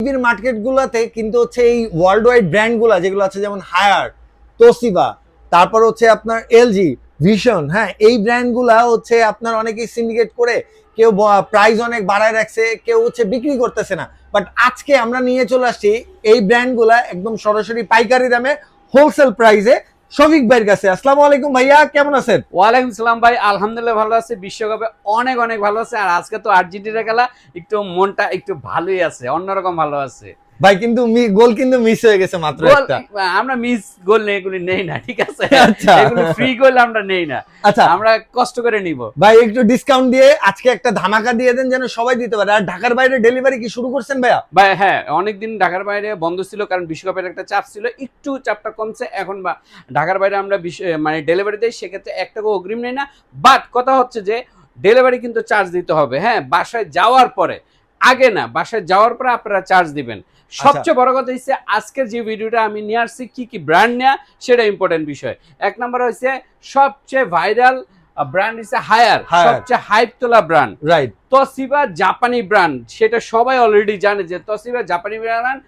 টিভির মার্কেটগুলোতে কিন্তু হচ্ছে এই ওয়ার্ল্ড ওয়াইড ব্র্যান্ডগুলো যেগুলো আছে যেমন হায়ার, তোশিবা, তারপর হচ্ছে আপনার এলজি, ভিশন, হ্যাঁ এই ব্র্যান্ডগুলা হচ্ছে আপনার অনেকেই সিন্ডিকেট করে কেউ প্রাইস অনেক বাড়ায় রাখছে, কেউ হচ্ছে বিক্রি করতেছে না। বাট আজকে আমরা নিয়ে চলে আসছি এই ব্র্যান্ডগুলা একদম সরাসরি পাইকারি দামে হোলসেল প্রাইসে শফিক ভাইয়ের কাছে। আসসালামু আলাইকুম ভাইয়া, কেমন আছেন? ওয়ালাইকুম সালাম ভাই, আলহামদুলিল্লাহ ভালো আছে। বিশ্বকাপে অনেক অনেক ভালো আছে। আর আজকে তো আর্জেন্টিনা খেলা, একটু মনটা একটু ভালোই আছে, অন্যরকম ভালো আছে ভাই। কিন্তু গোল কিন্তু মিস হয়ে গেছে মাত্র একটা। আমরা মিস গোল এগুলি নেই না, ঠিক আছে? আচ্ছা, এগুলো ফ্রি গোল আমরা নেই না। আচ্ছা আমরা কষ্ট করে নিব ভাই, একটু ডিসকাউন্ট দিয়ে আজকে একটা ধামাকা দিয়ে দেন যেন সবাই দিতে পারে। আর ঢাকার বাইরে ডেলিভারি কি শুরু করছেন ভাইয়া? ভাই হ্যাঁ, অনেকদিন ঢাকার বাইরে বন্ধ ছিল, কারণ বিশ্বকাপের একটা চাপ ছিল, একটু চাপটা কমছে এখন। বা ঢাকার বাইরে আমরা মানে ডেলিভারি দেই, সেক্ষেত্রে 1 টাকা অগ্রিম নেই না। বাট কথা হচ্ছে যে ডেলিভারি কিন্তু চার্জ দিতে হবে, হ্যাঁ, বাসায় যাওয়ার পরে, আগে না, বাসায় যাওয়ার পরে আপনারা চার্জ দিবেন। সবচেয়ে বড় কথা হচ্ছে আজকের যে ভিডিওটা আমি নিয়ে আসছি, কি কি ব্র্যান্ড নেয়া সেটা ইম্পর্টেন্ট বিষয়। 1 নম্বর হচ্ছে সবচেয়ে ভাইরাল ব্র্যান্ড হচ্ছে হায়ার, সবচেয়ে হাইপ তোলা ব্র্যান্ড। রাইট। তোশিবা জাপানি ব্র্যান্ড, সেটা সবাই অলরেডি জানে যে তোশিবা জাপানি ব্র্যান্ড।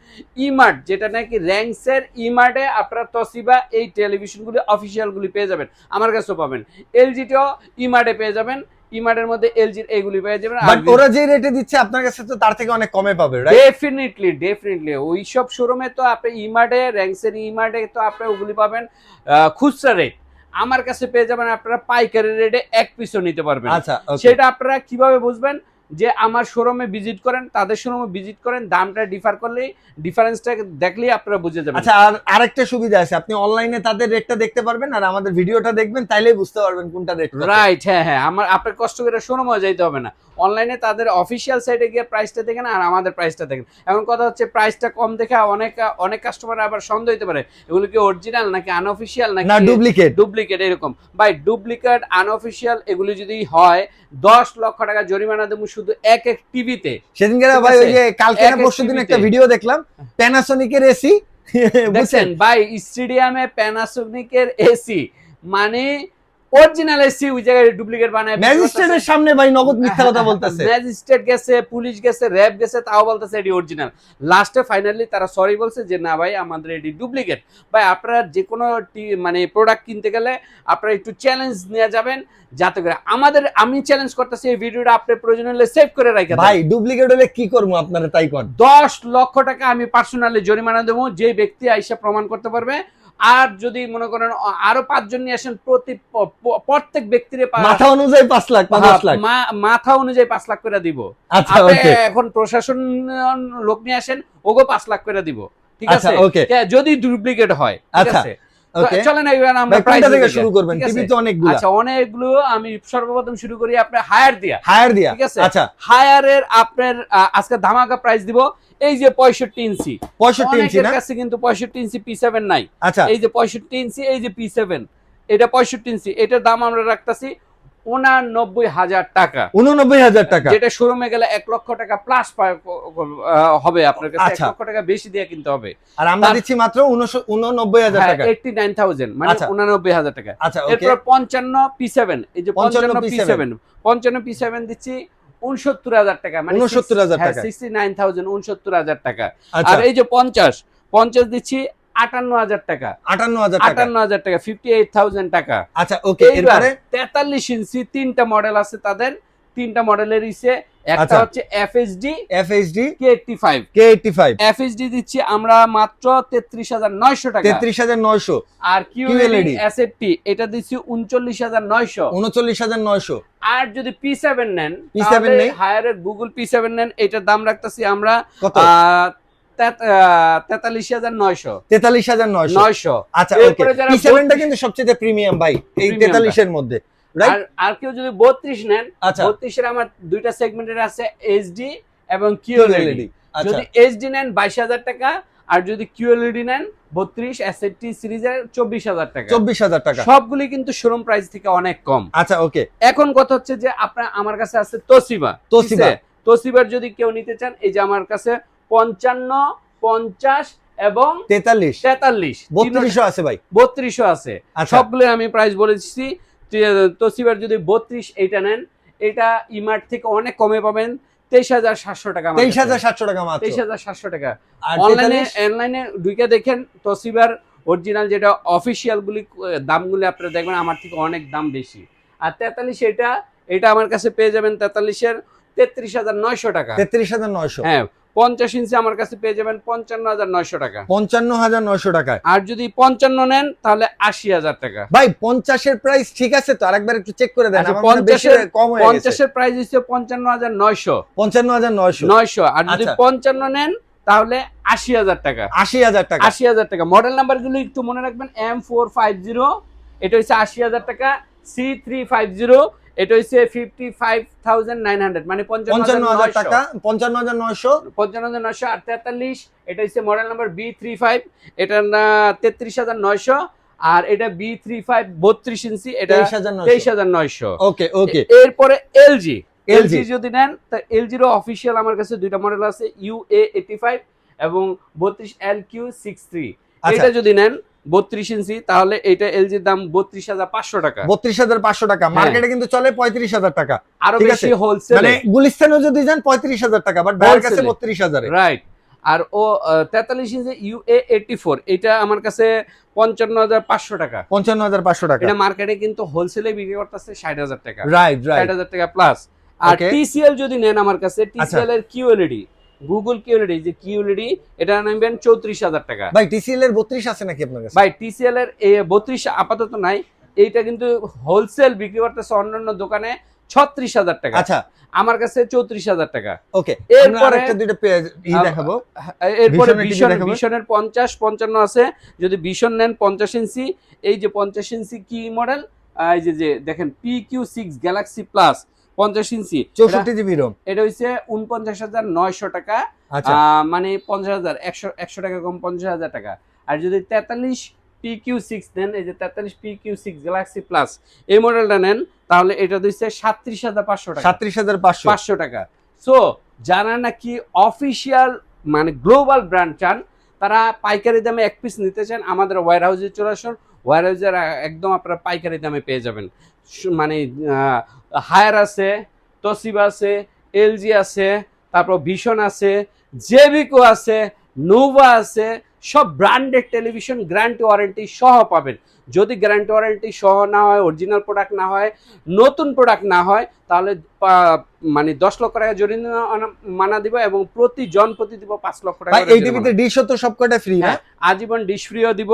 ইমার্ট, যেটা নাকি র্যাঙ্কসের, ইমার্টে আপনারা তোশিবা এই টেলিভিশনগুলি অফিসিয়ালগুলি পেয়ে যাবেন, আমার কাছেও পাবেন। এলজিটিও ইমার্টে পেয়ে যাবেন, ইমার্টের মধ্যে এলজির এইগুলি পেয়ে যাবেন। বাট ওরা যে রেটে দিচ্ছে আপনার কাছে তো তার থেকে অনেক কমে পাবে, রাইট? ডেফিনেটলি ওইসব শোরুমে তো আপনি ইমার্টে, র্যাঙ্কসের ইমার্টে তো আপনি ওগুলি পাবেন খুচরা রেট। আমার কাছে পেয়ে যাবেন আপনারা পাইকারি রেটে 1 পিসও নিতে পারবেন। আচ্ছা, সেটা আপনারা কিভাবে বুঝবেন? যে আমার শোরুমে ভিজিট করেন, তাদের শোরুমে ভিজিট করেন, দামটা ডিফার করলেই, ডিফারেন্সটা দেখলেই আপনারা বুঝে যাবেন। আচ্ছা, আর আরেকটা সুবিধা আছে, আপনি অনলাইনে তাদের রেটটা দেখতে পারবেন আর আমাদের ভিডিওটা দেখবেন, তাইলেই বুঝতে পারবেন কোনটা রেট। রাইট, হ্যাঁ হ্যাঁ, আপনার কষ্ট করে শোরুমে যাইতে হবে না, অনলাইনে তাদের অফিসিয়াল সাইটে গিয়ে প্রাইসটা দেখেন আর আমাদের প্রাইসটা দেখেন। এখন কথা হচ্ছে প্রাইসটা কম দেখে অনেক কাস্টমার আবার সন্দেহ হতে পারে এগুলো কি অরিজিনাল নাকি আনঅফিসিয়াল নাকি ডুপ্লিকেট এরকম। ভাই ডুপ্লিকেট আনঅফিসিয়াল এগুলি যদি হয় 10 লক্ষ টাকা জরিমানা দেবো শুধু এক টিভিতে। সেদিনকে ভাই ওই যে কালকে না পরশুদিন একটা ভিডিও দেখলাম, প্যানাসোনিকের এসি দেখছেন ভাই, স্টেডিয়ামে প্যানাসোনিকের এসি মানে অরিজিনাল এসি, ওই জায়গায় ডুপ্লিকেট বানায় ম্যাজিস্ট্রেটের সামনে ভাই নগদ মিথ্যা কথা বলতেছে। ম্যাজিস্ট্রেট গেছে, পুলিশ গেছে, র‍্যাব গেছে, তাও বলতেছে এটি অরিজিনাল। লাস্টে ফাইনালি তারা সরি বলছে যে না ভাই আমাদের এটি ডুপ্লিকেট। ভাই আপনারা যে কোনো মানে প্রোডাক্ট কিনতে গেলে আপনারা একটু চ্যালেঞ্জ নিয়ে যাবেন, যাতে করে আমি চ্যালেঞ্জ করতেছি এই ভিডিওটা আপনি প্রয়োজন হলে সেভ করে রাখেন। ভাই ডুপ্লিকেট হলে কি করবো আপনারা তাই করেন। 10 লক্ষ টাকা আমি পার্সোনালি জরিমানা দেবো, যে ব্যক্তি আইসা প্রমাণ করতে পারবে। আর যদি মনে করেন আরো 5 জন নিয়ে আসেন, প্রত্যেক ব্যক্তির মাথা অনুযায়ী 5 লাখ, 50 লাখ মাথা অনুযায়ী 5 লাখ করে দিব। আচ্ছা, ওকে। এখন প্রশাসন লোক নিয়ে আসেন, ওগো 5 লাখ করে দিব, ঠিক আছে? যদি ডুপ্লিকেট হয়, ঠিক আছে? চলেন এবার আমরা প্রাইস থেকে শুরু করবেন। টিভি তো অনেকগুলো। আচ্ছা, অনেকগুলো। আমি সর্বপ্রথম শুরু করি আপনার হায়ার দিয়া, ঠিক আছে? আচ্ছা, হায়ারের আপনার আজকে ধামাকা প্রাইস দিব। এই যে 65 ইঞ্চি, 65 ইঞ্চি না কাছে কিন্তু 65 ইঞ্চি P7 নাই। আচ্ছা, এই যে 65 ইঞ্চি, এই যে P7, এটা 65 ইঞ্চি, এটার দাম আমরা রাখতেছি 89,000 টাকা। 89,000 টাকা, যেটা শোরুমে গেলে 1 লক্ষ টাকা প্লাস হবে আপনার কাছে। 1 লক্ষ টাকা বেশি দিয়ে কিনতে হবে, আর আমরা দিচ্ছি মাত্র 89,000 টাকা, 89,000 মানে 89,000 টাকা। আচ্ছা, এরপর 55 P7, এই যে 55 P7 দিচ্ছি 69,000 টাকা, মানে 69,000 টাকা, 69,000, 69,000 টাকা। আর এই যে 50 দিচ্ছি 58,000 টাকা, 58,000 টাকা, 58,000 টাকা। আচ্ছা, ওকে। এরপরে 43 ইঞ্চি 3টা মডেল আছে তাদের, 3টা মডেলের ইসে একটা হচ্ছে FHD K85 FHD দিচ্ছি আমরা মাত্র 33,900 টাকা, 33,900। আর QLED SFT এটা দিচ্ছি 39,900। আর যদি P7 নেন, P7 নেই, হায়ারের গুগল P7 নেন, এটার দাম রাখতেছি আমরা কত? 43,900। আচ্ছা, ওকে। P7 টা কিন্তু সবচেয়ে প্রিমিয়াম ভাই এই 43 এর মধ্যে। আর কেউ যদি 32 নেন, 32 এর আমার দুইটা সেগমেন্টের আছে, HD এবং QLED। যদি HD নেন 22,000 টাকা, আর যদি QLED নেন 32 SFT সিরিজের 24,000 টাকা। 24,000 টাকা। সবগুলি কিন্তু শোরুম প্রাইস থেকে অনেক কম। আচ্ছা, ওকে। এখন কথা হচ্ছে যে আপনার আমার কাছে আছে তোশিবার যদি কেউ নিতে চান, এই যে আমার কাছে 55, 50 এবং 43 32 আছে ভাই, 32 আছে। সবগুলো আমি প্রাইস বলে দিচ্ছি। তোশিবার যদি 32 এইটা নেন, এটা ইমার্ট থেকে অনেক কমে পাবেন 23,700 টাকা। 23,700 টাকা মাত্র। 23,700 টাকা। আর অনলাইনে ঢুকে দেখেন তোশিবার অরিজিনাল যেটা অফিসিয়াল দামগুলি আপনারা দেখবেন আমার থেকে অনেক দাম বেশি। আর 43 এটা আমার কাছে পেয়ে যাবেন 43-এর 33,900 টাকা। 33,900। হ্যাঁ, 50 ইঞ্চি আমার কাছে পেয়ে যাবেন 55,900 টাকা। 55,900 টাকায়। আর যদি 55 নেন তাহলে 80,000 টাকা। ভাই 50 এর প্রাইস ঠিক আছে তো? আরেকবার একটু চেক করে দেন। আচ্ছা, আমার মনে বেশি কম হয়ে গেছে। 50 এর প্রাইস হচ্ছে 55,900। 55,900। আর যদি আচ্ছা। 55 নেন তাহলে 80,000 টাকা। 80,000 টাকা। 80,000 টাকা। মডেল নাম্বারগুলো একটু মনে রাখবেন। M450 এটা হচ্ছে 80,000 টাকা। C350 এটা হচ্ছে 55,900 মানে 55,000 টাকা। 55,900। 55,900। আর 43 এটা হচ্ছে মডেল নাম্বার B35 এটা 33,900। আর এটা B35 32 ইঞ্চি এটা 23,900। ওকে ওকে। এরপরে LG যদি নেন তা LG এর অফিশিয়াল আমার কাছে দুইটা মডেল আছে, UA85 এবং 32LQ63। এটা যদি নেন 32 ইঞ্চি তাহলে এটা LG এর দাম 32,500 টাকা। 32,500 টাকা। মার্কেটে কিন্তু চলে 35,000 টাকা। আরো ঠিক বেশি আছে? হোলসেল মানে গুলিস্তানেও যদি যান 35,000 টাকা, বাট বাইরের কাছে 32,000 এ। রাইট। আর 43 ইঞ্চি UA84 এটা আমার কাছে 55,500 টাকা। 55,500 টাকা। এটা মার্কেটে কিন্তু হোলসেলে বিক্রি করতেছে 60,000 টাকা। Right right. 60,000 টাকা প্লাস। আর Okay. TCL যদি নেন আমার কাছে TCL এর QLED গুগল QLED যে QLED এটা নেবেন 34,000 টাকা। ভাই TCL এর 32 আছে নাকি আপনার কাছে? ভাই TCL এর 32 আপাতত নাই। এইটা কিন্তু হোলসেল বিক্রি করতেছে অন্যান্য দোকানে 36,000 টাকা। আচ্ছা, আমার কাছে 34,000 টাকা। ওকে। এরপরে একটা দুইটা দেখাবো। এরপরে Vision এর TV দেখাবো। ভিশনের 50-55 আছে। যদি ভিশন নেন 50 ইঞ্চি, এই যে 50 ইঞ্চি কি মডেল, এই যে দেখেন PQ6 গ্যালাক্সি প্লাস 50 ইঞ্চি 64 জিবি রোম। এটা হচ্ছে 49,900 টাকা। আচ্ছা। মানে 50,000 100 টাকা কম 50,000 টাকা। আর যদি 43 PQ6 নেন, এই যে 43 PQ6 গ্যালাক্সি প্লাস এই মডেলটা নেন তাহলে এটা দিচ্ছে 37,500 টাকা। 37,500 টাকা। সো যারা নাকি অফিশিয়াল মানে গ্লোবাল ব্র্যান্ড চান, তারা পাইকারি দামে এক পিস নিতে চান, আমাদের ওয়্যার হাউসে চলে আসুন। ওয়্যার হাউসের একদম আপনারা পাইকারি দামে পেয়ে যাবেন। মানে হায়ার আছে, তোশিবা আছে, LG আছে, তারপর ভিশন আছে, জেবিকো আছে, নোভা আছে, সব ব্র্যান্ডেড টেলিভিশন গ্যারান্টি ওয়ারেন্টি সহ পাবেন। যদি গ্যারান্টি ওয়ারেন্টি সহ না হয়, অরিজিনাল প্রোডাক্ট না হয়, নতুন প্রোডাক্ট না হয়, তাহলে মানে 10 লক্ষ টাকা জরিমানা দিব এবং প্রতি দিব 5 লক্ষ টাকা। ভাই এই টিভিতে ডিশ তো সবকটা ফ্রি না? আজীবন ডিশ ফ্রিও দিব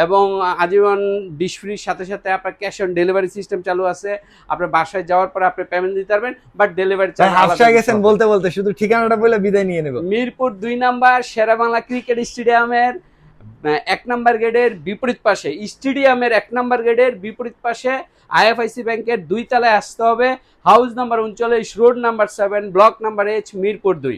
এবং আজীবন ডিশ ফ্রির সাথে সাথে আপনার ক্যাশ অন ডেলিভারি সিস্টেম চালু আছে। আপনার বাসায় যাওয়ার পরে আপনি পেমেন্ট দিতে পারবেন, বাট ডেলিভারি চার্জ হাফসা গেছেন বলতে বলতে, শুধু ঠিকানাটা বলে বিদায় নিয়ে নেব। মিরপুর 2 নাম্বার শেরেবাংলা ক্রিকেট স্টেডিয়ামের 1 নাম্বার গেটের বিপরীত পাশে, স্টেডিয়ামের 1 নাম্বার গেটের বিপরীত পাশে IFIC ব্যাংকের 2 তলায় আসতে হবে। House number 39, road number 7, block number H, Mirpur 2।